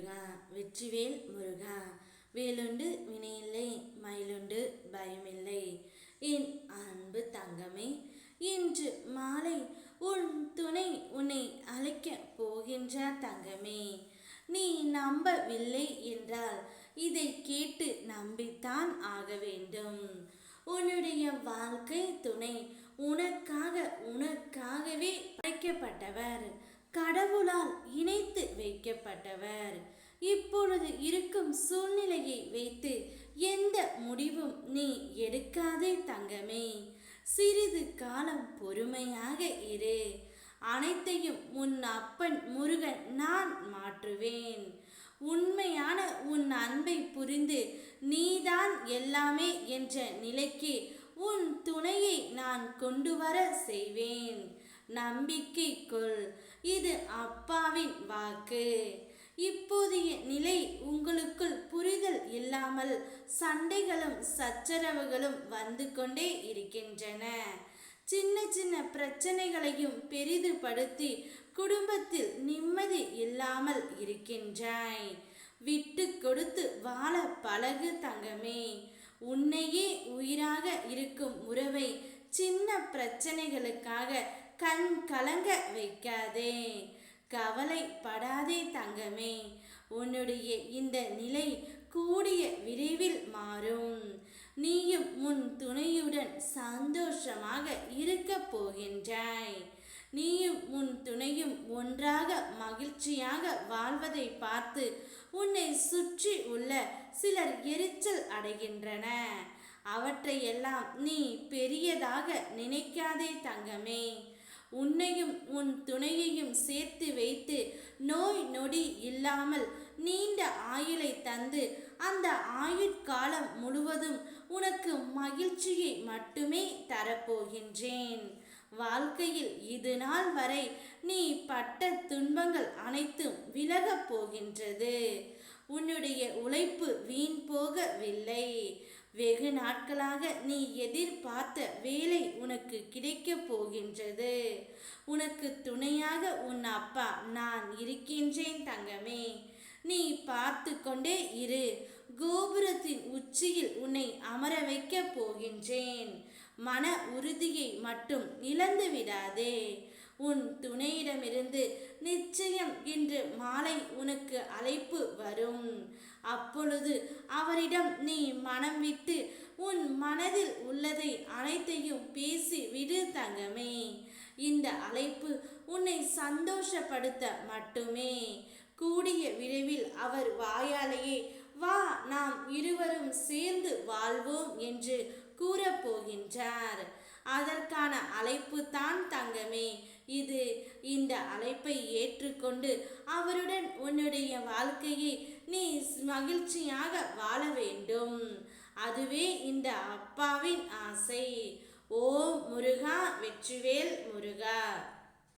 முருகா வெற்றிவேல் முருகா. வேலுண்டு வினையில்லை, மயிலுண்டு பயமில்லை. என் அன்பு தங்கமே, இன்று மாலை உன் துணை உன்னை அழைக்கப் போகின்றார் தங்கமே. நீ நம்பவில்லை என்றால் இதை கேட்டு நம்பித்தான் ஆக வேண்டும். உன்னுடைய வாழ்க்கை துணை உனக்காகவே படைக்கப்பட்டவர், கடவுளால் இணைத்து வைக்கப்பட்டவர். இப்பொழுது இருக்கும் சூழ்நிலையை வைத்து எந்த முடிவும் நீ எடுக்காதே தங்கமே. சிறிது காலம் பொறுமையாக இரு. அனைத்தையும் உன் அப்பன் முருகன் நான் மாற்றுவேன். உண்மையான உன் அன்பை புரிந்து நீதான் எல்லாமே என்ற நிலைக்கு உன் துணையை நான் கொண்டு வர செய்வேன். நம்பிக்கை கொள், இது அப்பாவின் வாக்கு. இப்போதைய நிலை உங்களுக்குள் புரிதல் இல்லாமல் சண்டைகளும் சச்சரவுகளும் வந்து கொண்டே இருக்கின்றன. சின்ன சின்ன பிரச்சனைகளையும் பெரிதுபடுத்தி குடும்பத்தில் நிம்மதி இல்லாமல் இருக்கின்றாய். விட்டு கொடுத்து வாழ பழகு தங்கமே. உன்னையே உயிராக இருக்கும் உறவை சின்ன பிரச்சனைகளுக்காக கண் கலங்க வைக்காதே. கவலைப்படாதே தங்கமே. உன்னுடைய இந்த நிலை கூடிய விரைவில் மாறும். நீயும் உன் துணையுடன் சந்தோஷமாக இருக்க போகின்றாய். நீயும் உன் துணையும் ஒன்றாக மகிழ்ச்சியாக வாழ்வதை பார்த்து உன்னை சுற்றி உள்ள சிலர் எரிச்சல் அடைகின்றன. அவற்றையெல்லாம் நீ பெரியதாக நினைக்காதே தங்கமே. உன்னையும் உன் துணையையும் சேர்த்து வைத்து நோய் நொடி இல்லாமல் நீண்ட ஆயுளை தந்து அந்த ஆயுட்காலம் முழுவதும் உனக்கு மகிழ்ச்சியை மட்டுமே தரப்போகின்றேன். வாழ்க்கையில் இது நாள் வரை நீ பட்ட துன்பங்கள் அனைத்தும் விலகப் போகின்றது. உன்னுடைய உழைப்பு வீண் போகவில்லை. வெகு நாட்களாக நீ எதிர்பார்த்த வேலை உனக்கு கிடைக்கப் போகின்றது. உனக்கு துணையாக உன் அப்பா நான் இருக்கின்றேன் தங்கமே. நீ பார்த்து கொண்டே இரு. கோபுரத்தின் உச்சியில் உன்னை அமர வைக்கப் போகின்றேன். மன உறுதியை மட்டும் இழந்து விடாதே. உன் துணையிடமிருந்து நிச்சயம் இன்று மாலை உனக்கு அழைப்பு வரும். அப்பொழுது அவரிடம் நீ மனம் விட்டு உன் மனதில் உள்ளதை அனைத்தையும் பேசி விடு தங்கமே. இந்த அழைப்பு உன்னை சந்தோஷப்படுத்த மட்டுமே. கூடிய விரைவில் அவர் வாயாலேயே வா நாம் இருவரும் சேர்ந்து வாழ்வோம் என்று கூறப்போகின்றார். அதற்கான அழைப்பு தான் தங்கமே இது. இந்த அழைப்பை ஏற்றுக்கொண்டு அவருடன் உன்னுடைய வாழ்க்கையை நீ மகிழ்ச்சியாக வாழ வேண்டும். அதுவே இந்த அப்பாவின் ஆசை. ஓம் முருகா வெற்றிவேல் முருகா.